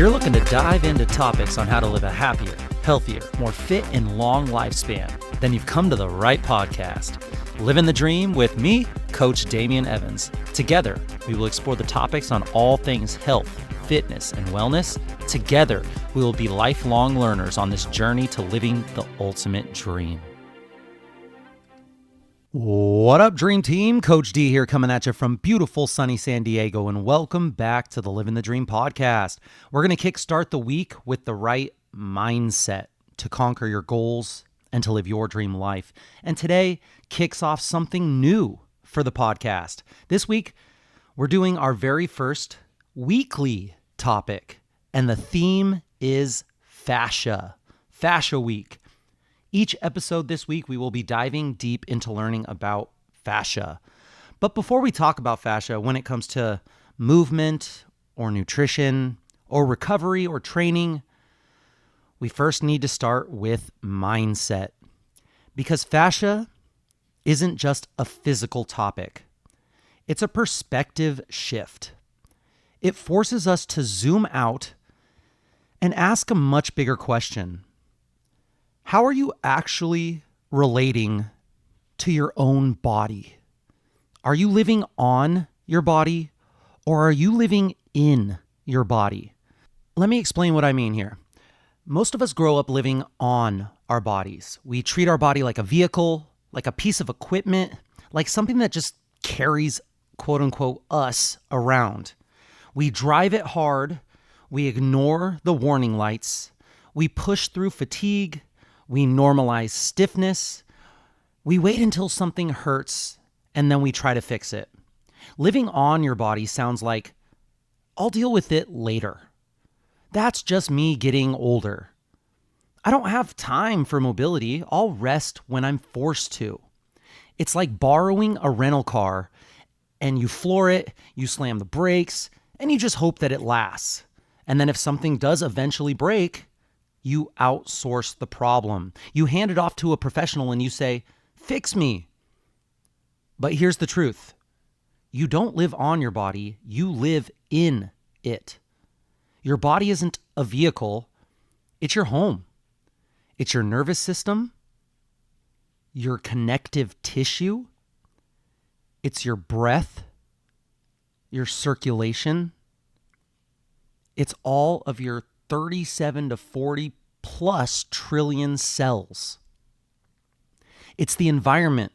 you're looking to dive into topics on how to live a happier, healthier, more fit, and long lifespan, then you've come to the right podcast. Livin the Dream with me, Coach Damian Evans. Together, we will explore the topics on all things health, fitness, and wellness. Together, we will be lifelong learners on this journey to living the ultimate dream. What up, Dream Team? Coach D here coming at you from beautiful sunny San Diego, and welcome back to the Livin the Dream podcast. We're going to kickstart the week with the right mindset to conquer your goals and to live your dream life. And today kicks off something new for the podcast. This week, we're doing our very first weekly topic, and the theme is fascia. Fascia Week. Each episode this week, we will be diving deep into learning about fascia. But before we talk about fascia, when it comes to movement or nutrition or recovery or training, we first need to start with mindset. Because fascia isn't just a physical topic. It's a perspective shift. It forces us to zoom out and ask a much bigger question. How are you actually relating to your own body? Are you living on your body, or are you living in your body? Let me explain what I mean here. Most of us grow up living on our bodies. We treat our body like a vehicle, like a piece of equipment, like something that just carries, quote unquote, us around. We drive it hard. We ignore the warning lights. We push through fatigue. We normalize stiffness. We wait until something hurts, and then we try to fix it. Living on your body sounds like, I'll deal with it later. That's just me getting older. I don't have time for mobility. I'll rest when I'm forced to. It's like borrowing a rental car, and you floor it, you slam the brakes, and you just hope that it lasts. And then if something does eventually break, you outsource the problem. You hand it off to a professional and you say, fix me. But here's the truth. You don't live on your body, you live in it. Your body isn't a vehicle, it's your home. It's your nervous system, your connective tissue, it's your breath, your circulation. It's all of your 37 to 40 plus trillion cells. It's the environment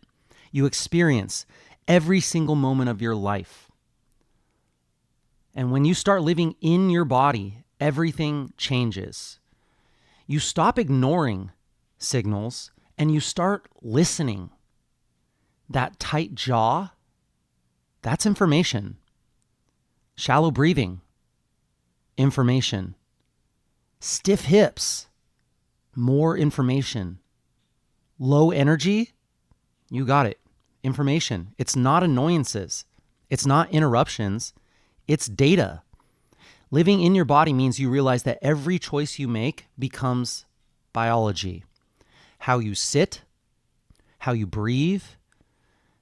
you experience every single moment of your life. And when you start living in your body, everything changes. You stop ignoring signals and you start listening. That tight jaw, that's information. Shallow breathing, information. Stiff hips, more information. Low energy, you got it. Information. It's not annoyances. It's not interruptions. It's data. Living in your body means you realize that every choice you make becomes biology. How you sit, how you breathe,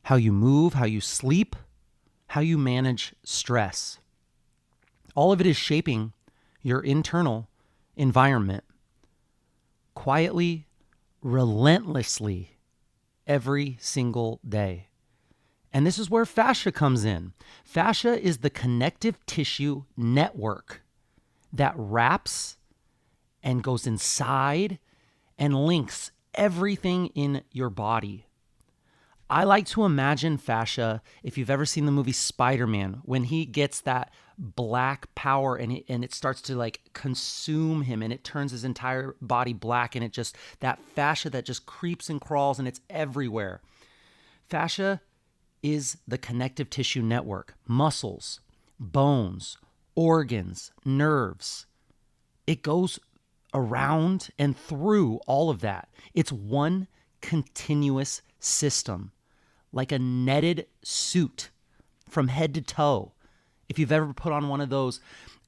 how you move, how you sleep, how you manage stress. All of it is shaping your internal environment. Quietly, relentlessly, every single day. And this is where fascia comes in. Fascia is the connective tissue network that wraps and goes inside and links everything in your body. I like to imagine fascia, if you've ever seen the movie Spider-Man, when he gets that black power and it starts to like consume him and it turns his entire body black, and it just, that fascia that just creeps and crawls and it's everywhere. Fascia is the connective tissue network, muscles, bones, organs, nerves. It goes around and through all of that. It's one continuous system, like a netted suit from head to toe. If you've ever put on one of those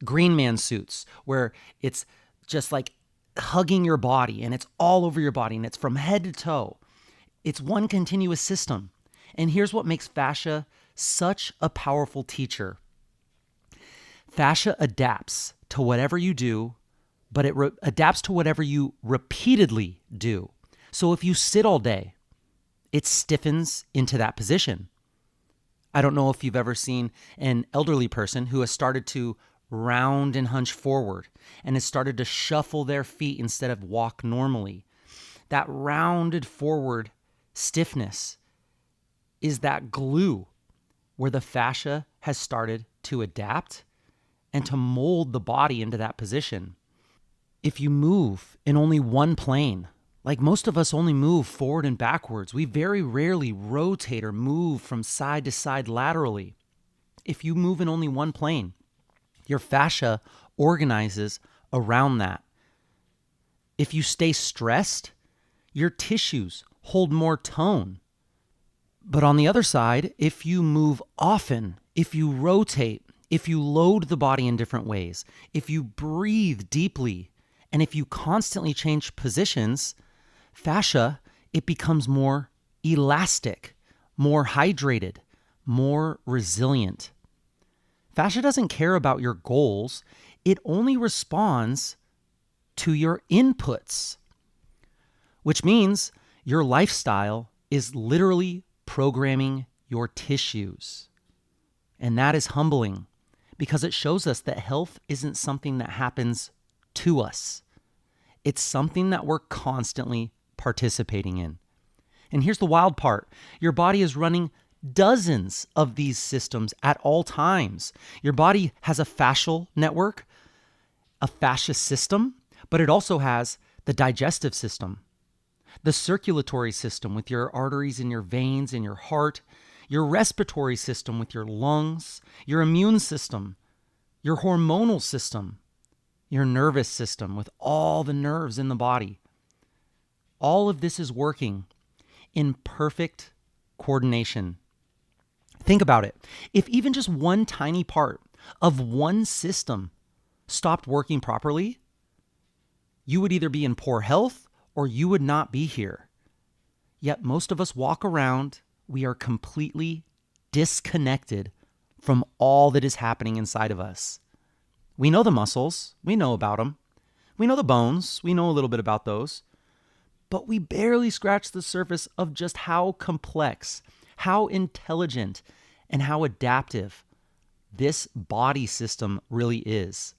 Green Man suits where it's just like hugging your body and it's all over your body and it's from head to toe, it's one continuous system. And here's what makes fascia such a powerful teacher. Fascia adapts to whatever you do, but it adapts to whatever you repeatedly do. So if you sit all day, it stiffens into that position. I don't know if you've ever seen an elderly person who has started to round and hunch forward and has started to shuffle their feet instead of walk normally. That rounded forward stiffness is that glue where the fascia has started to adapt and to mold the body into that position. If you move in only one plane, like most of us only move forward and backwards, we very rarely rotate or move from side to side laterally. If you move in only one plane, your fascia organizes around that. If you stay stressed, your tissues hold more tone. But on the other side, if you move often, if you rotate, if you load the body in different ways, if you breathe deeply, and if you constantly change positions, fascia, it becomes more elastic, more hydrated, more resilient. Fascia doesn't care about your goals. It only responds to your inputs, which means your lifestyle is literally programming your tissues. And that is humbling because it shows us that health isn't something that happens to us. It's something that we're constantly participating in. And here's the wild part. Your body is running dozens of these systems at all times. Your body has a fascial network, a fascia system, but it also has the digestive system, the circulatory system with your arteries and your veins and your heart, your respiratory system with your lungs, your immune system, your hormonal system, your nervous system with all the nerves in the body. All of this is working in perfect coordination. Think about it. If even just one tiny part of one system stopped working properly, you would either be in poor health or you would not be here. Yet most of us walk around, we are completely disconnected from all that is happening inside of us. We know the muscles, we know about them. We know the bones, we know a little bit about those. But we barely scratch the surface of just how complex, how intelligent, and how adaptive this body system really is.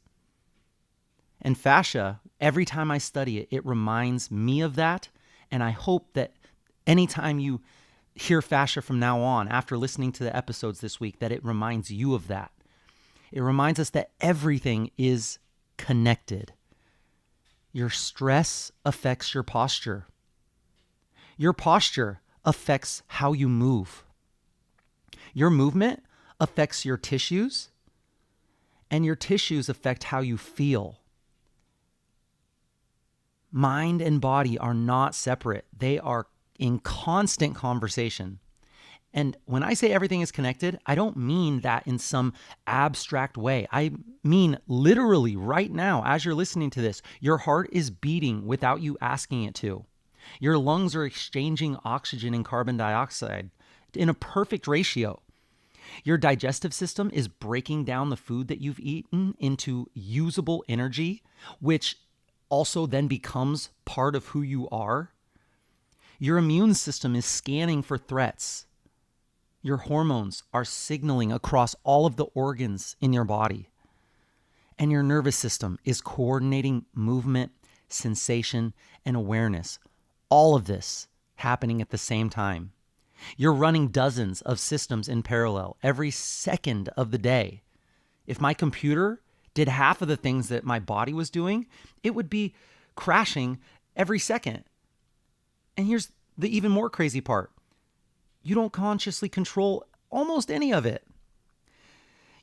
And fascia, every time I study it, it reminds me of that. And I hope that anytime you hear fascia from now on, after listening to the episodes this week, that it reminds you of that. It reminds us that everything is connected. Your stress affects your posture. Your posture affects how you move. Your movement affects your tissues, and your tissues affect how you feel. Mind and body are not separate. They are in constant conversation. And when I say everything is connected, I don't mean that in some abstract way. I mean literally right now, as you're listening to this, your heart is beating without you asking it to. Your lungs are exchanging oxygen and carbon dioxide in a perfect ratio. Your digestive system is breaking down the food that you've eaten into usable energy, which also then becomes part of who you are. Your immune system is scanning for threats. Your hormones are signaling across all of the organs in your body. And your nervous system is coordinating movement, sensation, and awareness. All of this happening at the same time. You're running dozens of systems in parallel every second of the day. If my computer did half of the things that my body was doing, it would be crashing every second. And here's the even more crazy part. You don't consciously control almost any of it.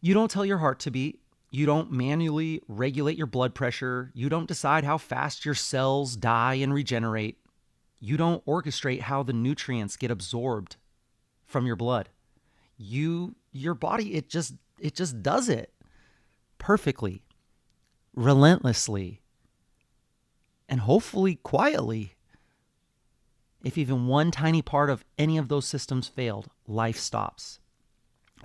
You don't tell your heart to beat. You don't manually regulate your blood pressure. You don't decide how fast your cells die and regenerate. You don't orchestrate how the nutrients get absorbed from your blood. Your body, it just does it perfectly, relentlessly, and hopefully quietly. If even one tiny part of any of those systems failed, life stops.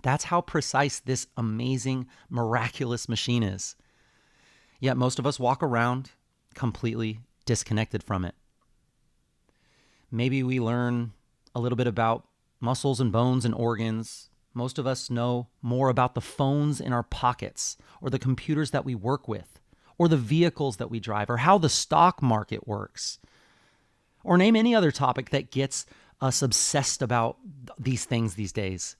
That's how precise this amazing, miraculous machine is. Yet most of us walk around completely disconnected from it. Maybe we learn a little bit about muscles and bones and organs. Most of us know more about the phones in our pockets, or the computers that we work with, or the vehicles that we drive, or how the stock market works. Or name any other topic that gets us obsessed about these things these days.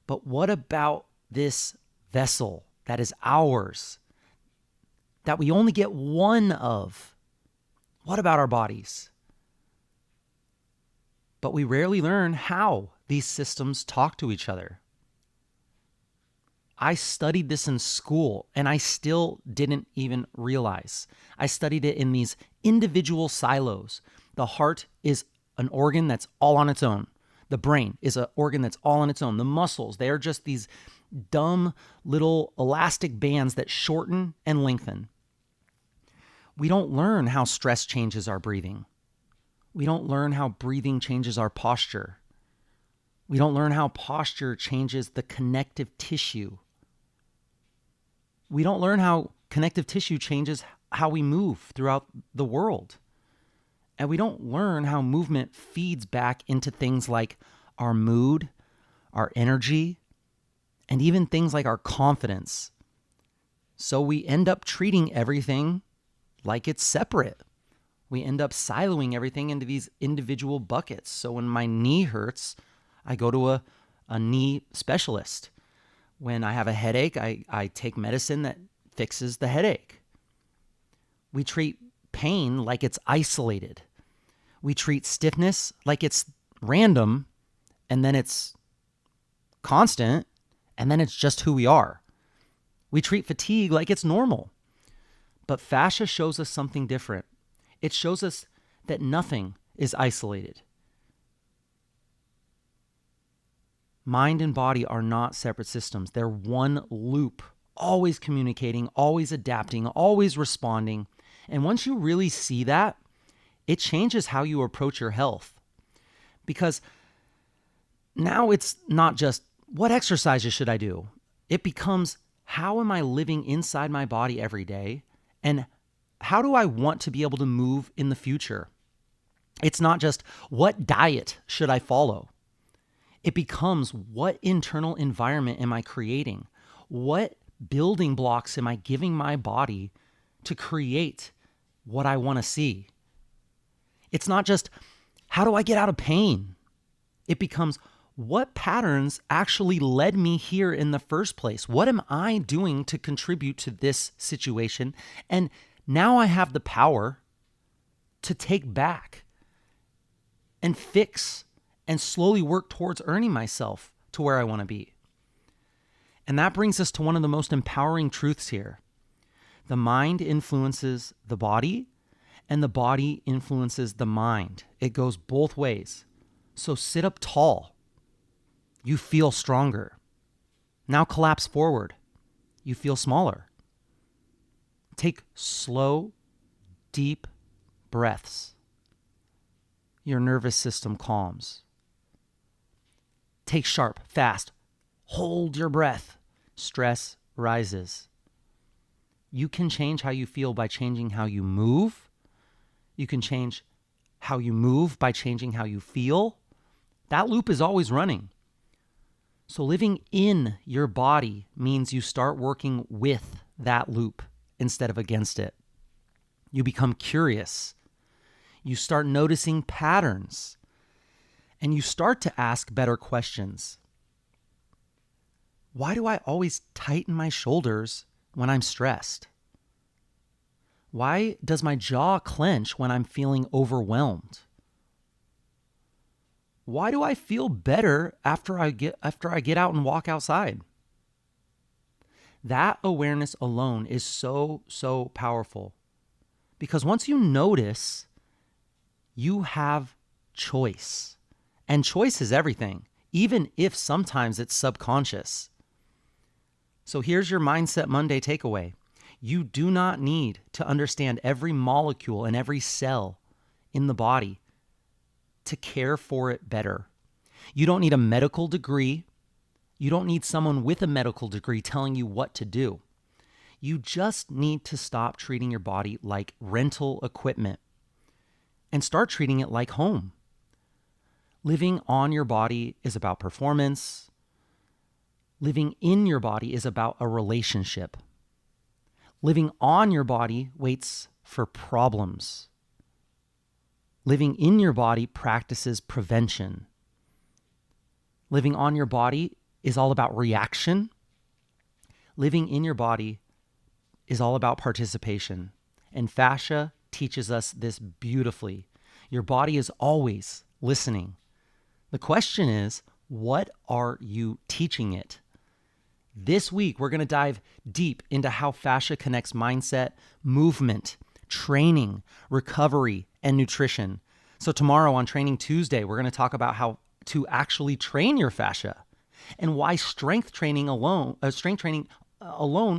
But what about this vessel that is ours, that we only get one of? What about our bodies? But we rarely learn how these systems talk to each other. I studied this in school and I still didn't even realize. I studied it in these individual silos. The heart is an organ that's all on its own. The brain is an organ that's all on its own. The muscles, they are just these dumb little elastic bands that shorten and lengthen. We don't learn how stress changes our breathing. We don't learn how breathing changes our posture. We don't learn how posture changes the connective tissue. We don't learn how connective tissue changes how we move throughout the world. And we don't learn how movement feeds back into things like our mood, our energy, and even things like our confidence. So we end up treating everything like it's separate. We end up siloing everything into these individual buckets. So when my knee hurts, I go to a knee specialist. When I have a headache, I take medicine that fixes the headache. We treat pain like it's isolated. We treat stiffness like it's random, and then it's constant, and then it's just who we are. We treat fatigue like it's normal. But fascia shows us something different. It shows us that nothing is isolated. Mind and body are not separate systems. They're one loop, always communicating, always adapting, always responding. And once you really see that, it changes how you approach your health. Because now it's not just, what exercises should I do? It becomes, how am I living inside my body every day? And how do I want to be able to move in the future? It's not just, what diet should I follow? It becomes, what internal environment am I creating? What building blocks am I giving my body to create what I want to see? It's not just, how do I get out of pain? It becomes, what patterns actually led me here in the first place? What am I doing to contribute to this situation? And now I have the power to take back and fix and slowly work towards earning myself to where I want to be. And that brings us to one of the most empowering truths here. The mind influences the body, and the body influences the mind. It goes both ways. So sit up tall. You feel stronger. Now collapse forward. You feel smaller. Take slow, deep breaths. Your nervous system calms. Take sharp, fast. Hold your breath. Stress rises. You can change how you feel by changing how you move. You can change how you move by changing how you feel. That loop is always running. So living in your body means you start working with that loop instead of against it. You become curious. You start noticing patterns. And you start to ask better questions. Why do I always tighten my shoulders when I'm stressed? Why does my jaw clench when I'm feeling overwhelmed? Why do I feel better after I get out and walk outside? That awareness alone is so powerful. Because once you notice, you have choice. And choice is everything, even if sometimes it's subconscious. So here's your Mindset Monday takeaway. You do not need to understand every molecule and every cell in the body to care for it better. You don't need a medical degree, You don't need someone with a medical degree telling you what to do. You just need to stop treating your body like rental equipment and start treating it like home. Living on your body is about performance. Living in your body is about a relationship. Living on your body waits for problems. Living in your body practices prevention. Living on your body is all about reaction. Living in your body is all about participation. And fascia teaches us this beautifully. Your body is always listening. The question is, what are you teaching it? This week, we're going to dive deep into how fascia connects mindset, movement, training, recovery, and nutrition. So tomorrow on Training Tuesday, we're going to talk about how to actually train your fascia and why strength training alone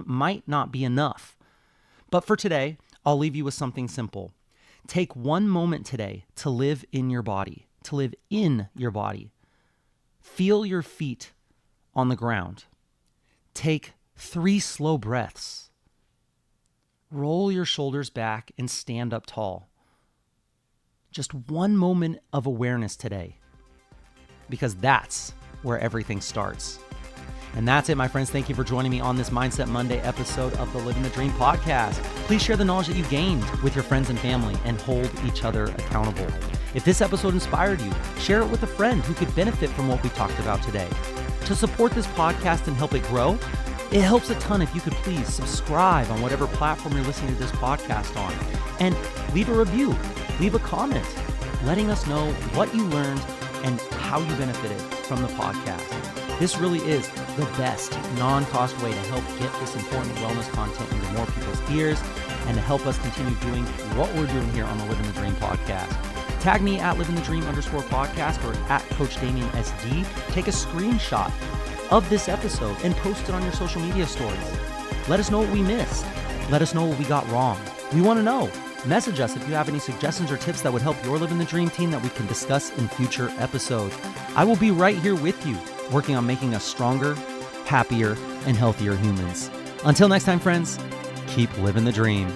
might not be enough. But for today, I'll leave you with something simple. Take one moment today to live in your body, Feel your feet on the ground. Take 3 slow breaths. Roll your shoulders back and stand up tall. Just one moment of awareness today, because that's where everything starts. And that's it, my friends. Thank you for joining me on this Mindset Monday episode of the Livin the Dream podcast. Please share the knowledge that you gained with your friends and family and hold each other accountable. If this episode inspired you, share it with a friend who could benefit from what we talked about today. To support this podcast and help it grow, it helps a ton if you could please subscribe on whatever platform you're listening to this podcast on, and leave a review, leave a comment, letting us know what you learned and how you benefited from the podcast. This really is the best non-cost way to help get this important wellness content into more people's ears and to help us continue doing what we're doing here on the Livin the Dream podcast. Tag me at livingthedream_podcast or at Coach Damien SD. Take a screenshot of this episode and post it on your social media stories. Let us know what we missed. Let us know what we got wrong. We want to know. Message us if you have any suggestions or tips that would help your Livin the Dream team that we can discuss in future episodes. I will be right here with you, working on making us stronger, happier, and healthier humans. Until next time, friends, keep living the dream.